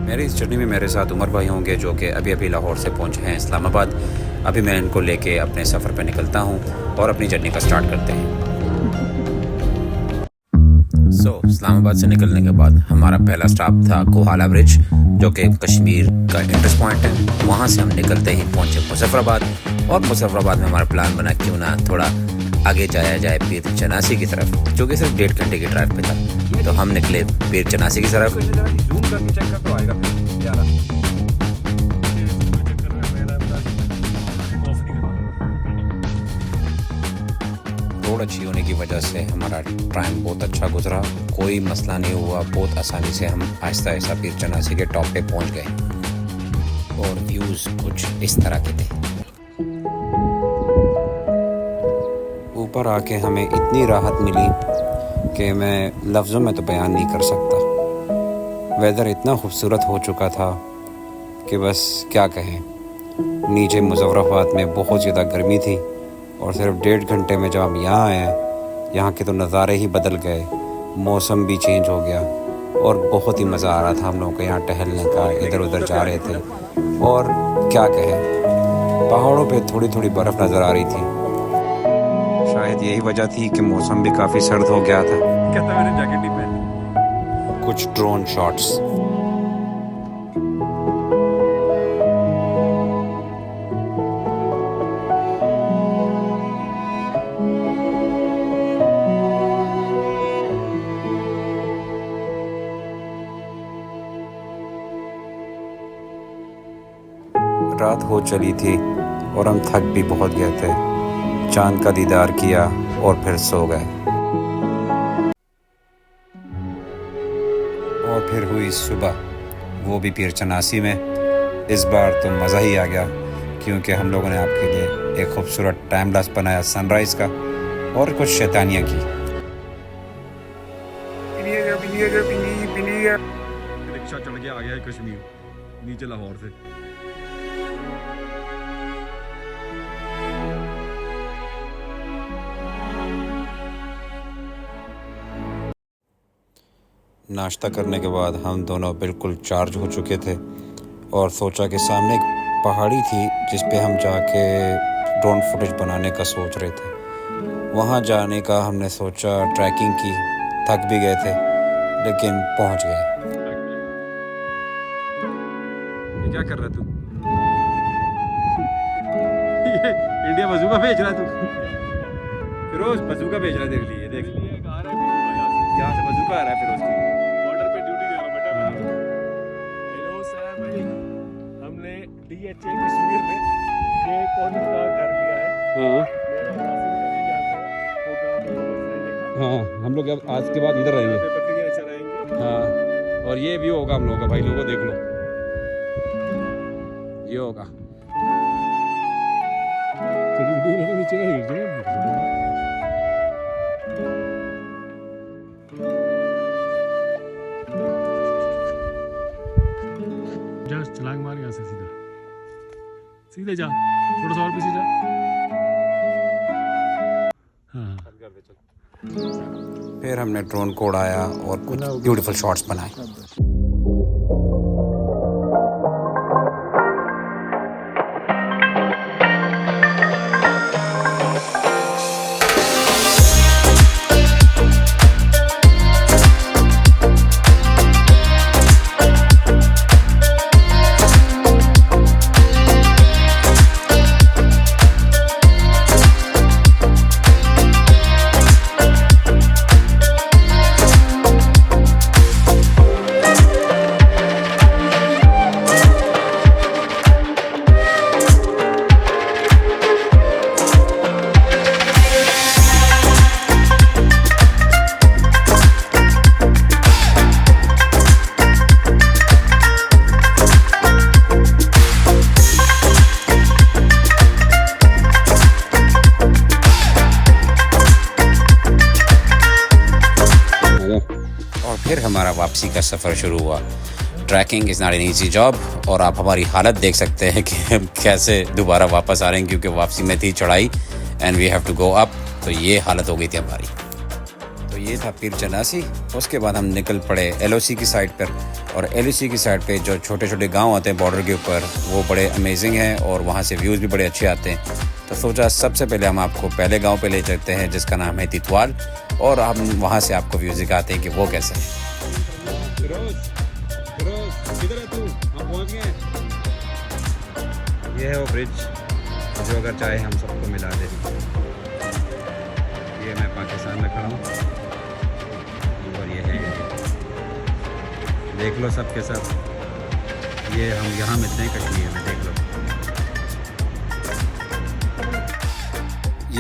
मेरी इस जर्नी में मेरे साथ उमर भाई होंगे जो कि अभी अभी लाहौर से पहुंचे हैं इस्लामाबाद। अभी मैं इनको लेके अपने सफ़र पे निकलता हूं और अपनी जर्नी का स्टार्ट करते हैं। इस्लामाबाद से निकलने के बाद हमारा पहला स्टॉप था कोहाला ब्रिज, जो कि कश्मीर का इंटरेस्ट पॉइंट है। वहाँ से हम निकलते ही पहुँचे मुजफ्फराबाद, और मुजफ्फराबाद में हमारा प्लान बना क्यों ना थोड़ा आगे जाया जाए पीर चनासी की तरफ, जो कि सिर्फ 1.5 घंटे की ड्राइव पे था। तो हम निकले पीर चनासी की तरफ। रोड अच्छी होने की वजह से हमारा टाइम बहुत अच्छा गुजरा, कोई मसला नहीं हुआ। बहुत आसानी से हम आहिस्ता आहिस्ता पीर चनासी के टॉप पे पहुंच गए और व्यूज़ कुछ इस तरह के थे। ऊपर आके हमें इतनी राहत मिली कि मैं लफ्ज़ों में तो बयान नहीं कर सकता। वेदर इतना खूबसूरत हो चुका था कि बस क्या कहें। नीचे मुजफ्फराबाद में बहुत ज़्यादा गर्मी थी और सिर्फ 1.5 घंटे में जब हम यहाँ आए, यहाँ के तो नज़ारे ही बदल गए, मौसम भी चेंज हो गया और बहुत ही मज़ा आ रहा था हम लोगों को यहाँ टहलने का। इधर उधर जा रहे थे और क्या कहें, पहाड़ों पे थोड़ी थोड़ी बर्फ़ नज़र आ रही थी। शायद यही वजह थी कि मौसम भी काफ़ी सर्द हो गया था। कहता मैंने जैकेट नहीं पहनी। कुछ ड्रोन शॉट्स। रात हो चली थी और हम थक भी बहुत गए थे। चांद का दीदार किया और फिर सो गए। और फिर हुई सुबह, वो भी पीर चनासी में। इस बार तो मज़ा ही आ गया, क्योंकि हम लोगों ने आपके लिए एक खूबसूरत टाइम लैप्स बनाया सनराइज़ का और कुछ शैतानियाँ की। रिक्शा चढ़ के आ गया है कश्मीर, नीचे लाहौर से। नाश्ता करने के बाद हम दोनों बिल्कुल चार्ज हो चुके थे और सोचा कि सामने एक पहाड़ी थी जिस पे हम जाके ड्रोन फुटेज बनाने का सोच रहे थे। वहाँ जाने का हमने सोचा, ट्रैकिंग की, थक भी गए थे लेकिन पहुँच गए। ये क्या कर रहा है तू? ये इंडिया बजूका भेज रहा है तू? फिरोज बजूका भेज रहा है तेरे लिए, देख यहाँ से बजूका आ रहा है फिरोज के लिए। बॉर्डर पे ड्यूटी दे रहा हूँ बेटा मैं। हेलो सर भाई, हमने DHA कश्मीर में ये कॉलेज का घर लिया है। हाँ हाँ, हम लोग अब आज के बाद इधर रहेंगे। बकरियाँ चराएंगे। हाँ, और ये व्यू होगा हम लोगों का, भाई लोगों देख लो, ये होगा। नीचे का हिल जाए। जा छलांग मार यहाँ से, सीधा सीधे जा, थोड़ा सा और पीछे जा। हाँ, फिर हमने ड्रोन को उड़ाया और कुछ ब्यूटीफुल शॉट्स बनाए। फिर हमारा वापसी का सफ़र शुरू हुआ। Trekking is not an easy job और आप हमारी हालत देख सकते हैं कि हम कैसे दोबारा वापस आ रहे हैं, क्योंकि वापसी में थी चढ़ाई and we have to go up. तो ये हालत हो गई थी हमारी। तो ये था पीर जनासी। उसके बाद हम निकल पड़े LOC की साइड पर, और LOC की साइड पे जो छोटे छोटे गांव आते हैं बॉर्डर के ऊपर, वो बड़े अमेजिंग हैं और वहाँ से व्यूज़ भी बड़े अच्छे आते हैं। तो सोचा सबसे पहले हम आपको पहले गांव पे ले चलते हैं जिसका नाम है तितवाल, और हम वहाँ से आपको व्यूज़ दिखाते हैं कि वो कैसे है। किधर है तू? हम पहुँच गए। ये है वो ब्रिज जो अगर चाहे हम सबको मिला दे। ये मैं पाकिस्तान में खड़ा हूँ और ये है, देख लो सब के सब। ये हम यहाँ मिलते हैं कश्मीर में, देख लो।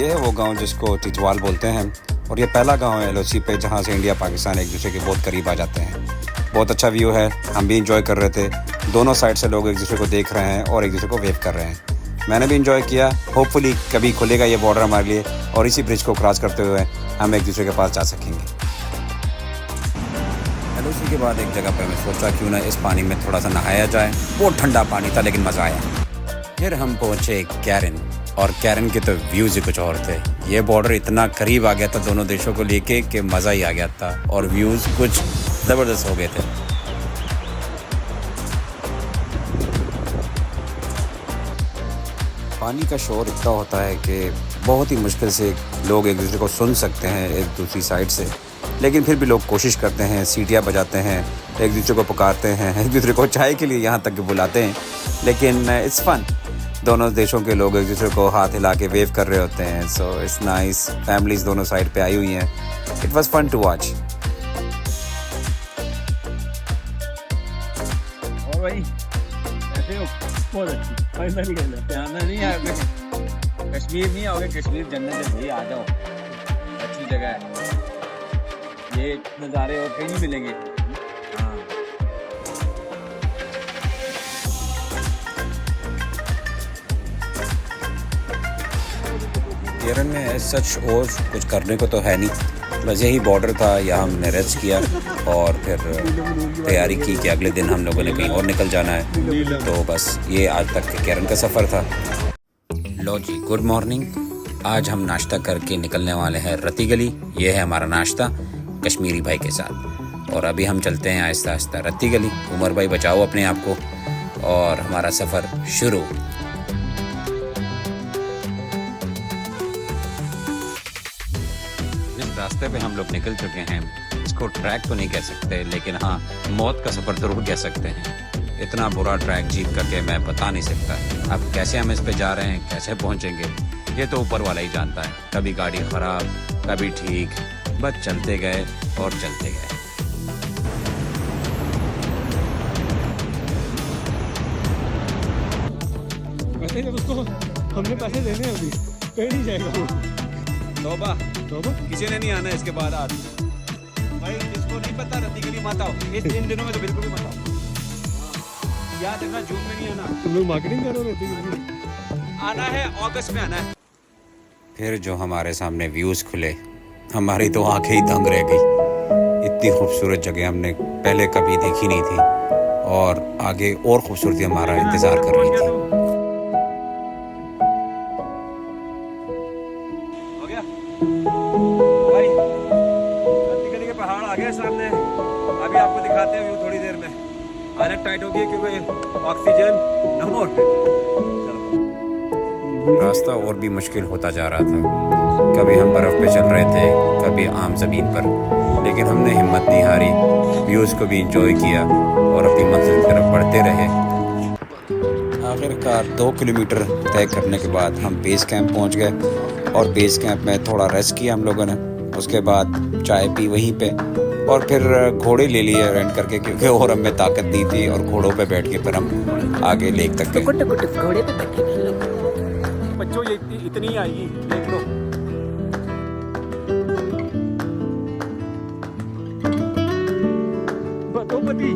ये है वो गांव जिसको तितवाल बोलते हैं, और ये पहला गांव है LOC पे जहाँ से इंडिया पाकिस्तान एक दूसरे के बहुत करीब आ जाते हैं। बहुत अच्छा व्यू है, हम भी इंजॉय कर रहे थे। दोनों साइड से लोग एक दूसरे को देख रहे हैं और एक दूसरे को वेव कर रहे हैं। मैंने भी इंजॉय किया। होपफुली कभी खुलेगा ये बॉर्डर हमारे लिए और इसी ब्रिज को क्रॉस करते हुए हम एक दूसरे के पास जा सकेंगे। LOC के बाद एक जगह पर मैं सोचा क्यों ना इस पानी में थोड़ा सा नहाया जाए। बहुत ठंडा पानी था लेकिन मज़ा आया। फिर हम पहुँचे कैरन, और कैरन के तो व्यूज़ ही कुछ और थे। ये बॉर्डर इतना करीब आ गया था दोनों देशों को लेके कि मज़ा ही आ गया था, और व्यूज़ कुछ ज़बरदस्त हो गए थे। पानी का शोर इतना होता है कि बहुत ही मुश्किल से लोग एक दूसरे को सुन सकते हैं एक दूसरी साइड से, लेकिन फिर भी लोग कोशिश करते हैं, सीटियाँ बजाते हैं, एक दूसरे को पुकारते हैं, एक दूसरे को चाय के लिए यहाँ तक बुलाते हैं। लेकिन इट्स फन। दोनों देशों के लोग एक दूसरे को हाथ हिला के वेव कर रहे होते हैं। So it's nice. फैमिलीज़ दोनों साइड पे आई हुई हैं। It was fun to watch. और भाई कैसे हो? बहुत अच्छी। फाइनली कहना नहीं आओगे कश्मीर, नहीं आओगे कश्मीर, जन्नत है भाई, आ जाओ। अच्छी जगह है, ये नज़ारे और कहीं नहीं मिलेंगे। हाँ, केरल में सच और कुछ करने को तो है नहीं, बस यही बॉर्डर था। यहाँ हमने रेस्ट किया और फिर तैयारी की कि अगले दिन हम लोगों ने कहीं और निकल जाना है। तो बस ये आज तक के केरल का सफ़र था। लो जी, गुड मॉर्निंग। आज हम नाश्ता करके निकलने वाले हैं रत्ती गली। ये है हमारा नाश्ता कश्मीरी भाई के साथ, और अभी हम चलते हैं आहिस्ता आहिस्ता रत्ती गली। उमर भाई बचाओ अपने आप को, और हमारा सफ़र शुरू। रास्ते पे हम लोग निकल चुके हैं। इसको ट्रैक तो नहीं कह सकते, लेकिन हाँ मौत का सफ़र ज़रूर कह सकते हैं। इतना बुरा ट्रैक जीत करके मैं बता नहीं सकता। अब कैसे हम इस पे जा रहे हैं, कैसे पहुंचेंगे, ये तो ऊपर वाला ही जानता है। कभी गाड़ी ख़राब, कभी ठीक, बस चलते गए और चलते गए। पैसे जब उसको हमने पैसे देने हैं, अभी कहीं नहीं जाएगा वो। तौबा किसी ने नहीं आना इसके बाद। आज भाई जिसको नहीं पता रत्ती गली मत आओ, इन दिनों में तो बिल्कुल भी मत आओ। याद रखना, जून में नहीं आना। तुम लोग मार्केटिंग कर रहे हो? आना है अगस्त में आना है। फिर जो हमारे सामने व्यूज़ खुले, हमारी तो आंखें ही दंग रह गई। इतनी खूबसूरत जगह हमने पहले कभी देखी नहीं थी, और आगे और खूबसूरती हमारा इंतज़ार कर रही थी। हो गया भाई, रत्ती गली के पहाड़ आ गए सामने। अभी आपको दिखाते हैं व्यू थोड़ी देर में। हालत टाइट हो गई क्योंकि ऑक्सीजन नो मोर। रास्ता और भी मुश्किल होता जा रहा था। कभी हम बर्फ़ पे चल रहे थे, कभी आम ज़मीन पर, लेकिन हमने हिम्मत नहीं हारी। व्यूज़ को भी इंजॉय किया और अपनी मंजिल की तरफ बढ़ते रहे। आखिरकार 2 किलोमीटर तय करने के बाद हम बेस कैंप पहुंच गए, और बेस कैंप में थोड़ा रेस्ट किया हम लोगों ने। उसके बाद चाय पी वहीं पे, और फिर घोड़े ले लिए रेंट करके, क्योंकि और हमें ताकत नहीं थी, और घोड़ों पे बैठ के फिर हम आगे लेक तक गए। घोड़े पे बैठे बच्चों ये इतनी आएगी, देख लो। बदोबदी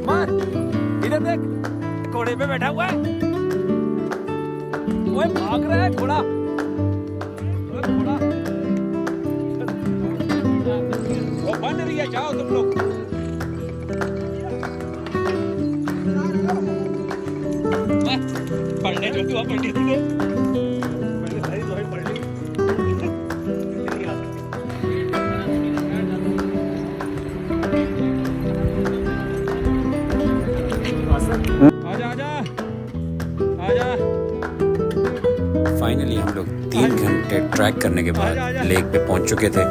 मार, इधर देख, घोड़े पे बैठा हुआ है। ओए भाग रहा है घोड़ा। ओए घोड़ा, वो बन रही है, जाओ तुम लोग। दुआ पढ़ी थी मैंने सारी दुआएं पढ़ ली नहीं आ सकती आजा आजा आजा फाइनली हम लोग 3 घंटे ट्रैक करने के बाद लेक पे पहुंच चुके थे।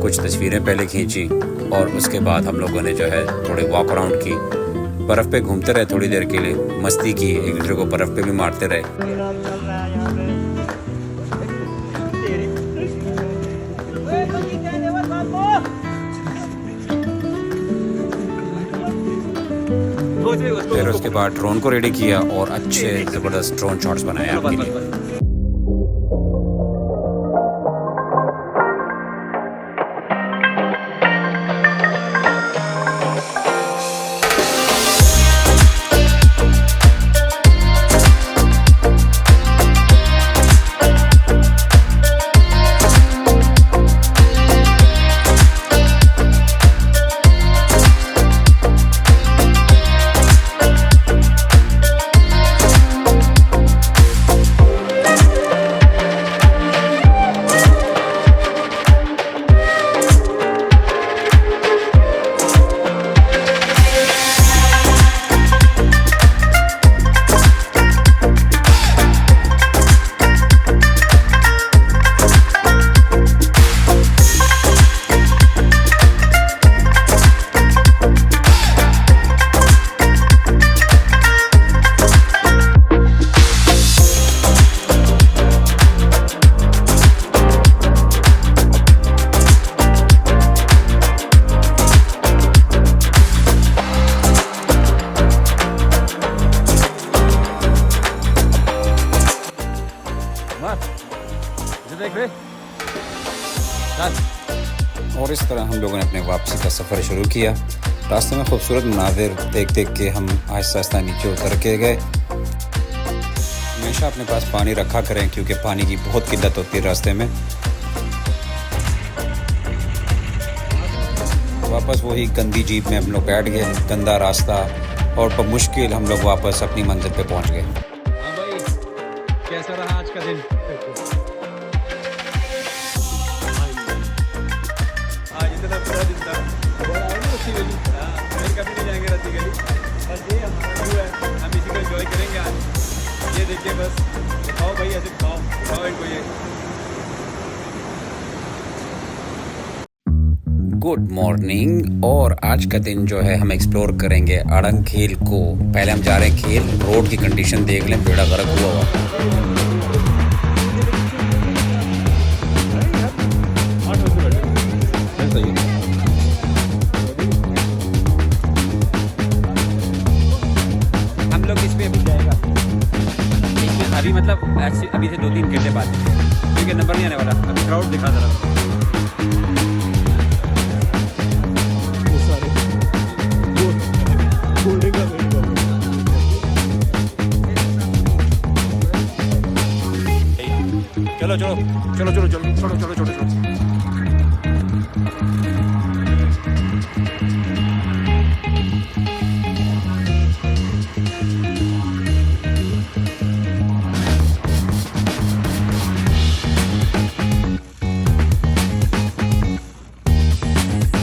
कुछ तस्वीरें पहले खींची और उसके बाद हम लोगों ने जो है थोड़े वॉक अराउंड की, बर्फ़ पे घूमते रहे थोड़ी देर के लिए, मस्ती की, एक दूसरे को बर्फ़ पे भी मारते रहे। फिर उसके बाद ड्रोन को रेडी किया और अच्छे ज़बरदस्त ड्रोन शॉट्स बनाए आपके लिए। देख रहे और इस तरह हम लोगों ने अपने वापसी का सफ़र शुरू किया। रास्ते में खूबसूरत मनाज़िर देख देख के हम आहिस्ता आहिस्ता नीचे उतर के गए। हमेशा अपने पास पानी रखा करें क्योंकि पानी की बहुत किल्लत होती है रास्ते में। वापस वही गंदी जीप में हम लोग बैठ गए, गंदा रास्ता, और बमुश्किल हम लोग वापस अपनी मंजिल पे पहुंच गए। हाँ भाई, कैसा रहा आज का दिन? आज इतना पूरा दिन था। रत्ती गली, कहीं कभी नहीं जाएंगे रत्ती गली। बस ये है, हम इसी को एंजॉय करेंगे आज। ये देखिए बस, खाओ भाई, ऐसे खाओ इनको ये। Good morning. और आज का दिन जो है हम एक्सप्लोर करेंगे अड़ंग खेल को। पहले हम जा रहे हैं खेल, रोड की कंडीशन देख लें, बेड़ा गर्क हुआ हुआ। हम लोग इस पे भी जाएगा अभी, मतलब अभी से 2-3 घंटे बाद, क्योंकि नंबर नहीं आने वाला। अभी क्राउड दिखा जरा। चलो चलो चलो चलो चलो चलो चलो चलो चलो।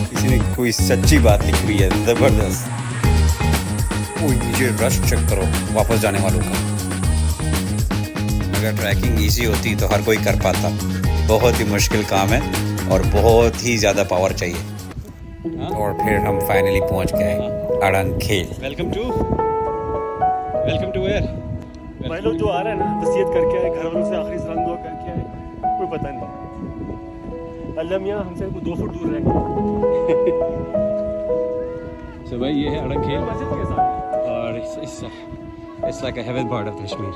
किसी ने कोई सच्ची बात लिखी हुई है, जबरदस्त। ये रश चेक करो वापस जाने वालों का। अगर ट्रैकिंग इजी होती तो हर कोई कर पाता। बहुत ही मुश्किल काम है और बहुत ही ज़्यादा पावर चाहिए। और फिर हम फाइनली पहुंच गए अड़ंग खेल। Welcome to where? भाई लोग जो आ रहे हैं ना, वसीयत करके आए, घर वालों से आखिरी सलाम दुआ करके आए, कोई पता नहीं। अल्लाह मियाँ हमसे 2 फुट दूर रह गए। So भाई, ये है अड़ंग खेल मस्जिद के साथ। और it's like a heaven part of Kashmir.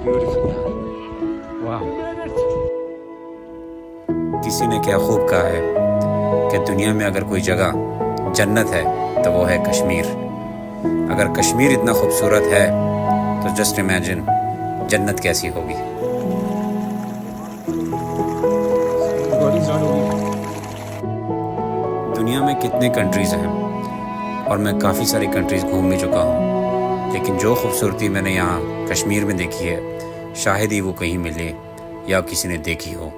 Beautiful. Wow. किसी ने क्या खूब कहा है कि दुनिया में अगर कोई जगह जन्नत है तो वो है कश्मीर। अगर कश्मीर इतना खूबसूरत है तो जस्ट इमेजिन जन्नत कैसी होगी। दुनिया में कितने कंट्रीज़ हैं और मैं काफ़ी सारी कंट्रीज़ घूम भी चुका हूँ। लेकिन जो खूबसूरती मैंने यहाँ कश्मीर में देखी है शायद ही वो कहीं मिले या किसी ने देखी हो।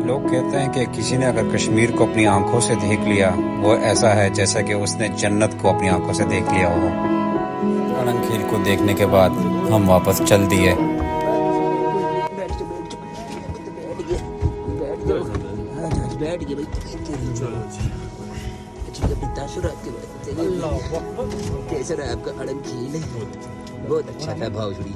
लोग कहते हैं कि किसी ने अगर कश्मीर को अपनी आंखों से देख लिया वो ऐसा है जैसा कि उसने जन्नत को अपनी आंखों से देख लिया हो। अड़ंग को देखने के बाद हम वापस चल दिए। बैठ गए भाई। कैसा रहा आपका अड़ंग खेल? बहुत अच्छा था भावजुड़ी।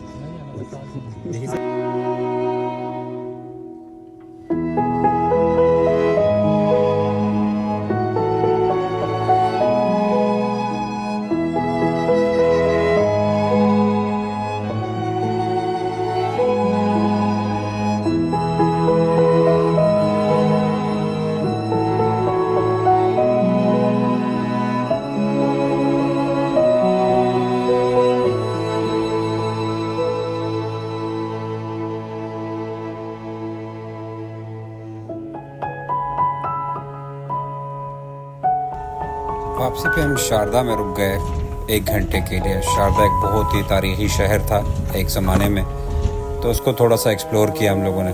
वापसी पे हम शारदा में रुक गए 1 घंटे के लिए। शारदा एक बहुत ही तारीखी शहर था एक ज़माने में, तो उसको थोड़ा सा एक्सप्लोर किया हम लोगों ने।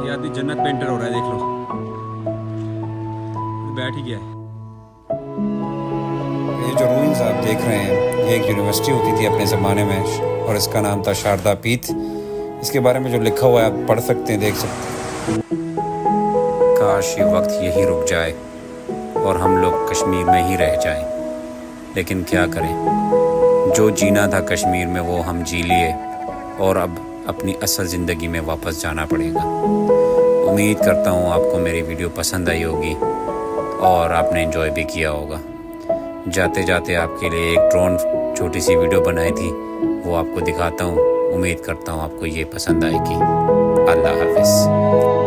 ये आदमी जन्नत पे एंटर हो रहा है, देख लो, बैठ ही गया है। ये जो रूइंस आप देख रहे हैं ये एक यूनिवर्सिटी होती थी अपने ज़माने में और इसका नाम था शारदा पीठ। इसके बारे में जो लिखा हुआ है आप पढ़ सकते हैं, देख सकते हैं। काश ये वक्त यही रुक जाए और हम लोग कश्मीर में ही रह जाएं, लेकिन क्या करें, जो जीना था कश्मीर में वो हम जी लिए और अब अपनी असल ज़िंदगी में वापस जाना पड़ेगा। उम्मीद करता हूँ आपको मेरी वीडियो पसंद आई होगी और आपने एंजॉय भी किया होगा। जाते जाते आपके लिए एक ड्रोन छोटी सी वीडियो बनाई थी, वो आपको दिखाता हूँ। उम्मीद करता हूँ आपको ये पसंद आएगी। अल्लाह हाफ़िज़।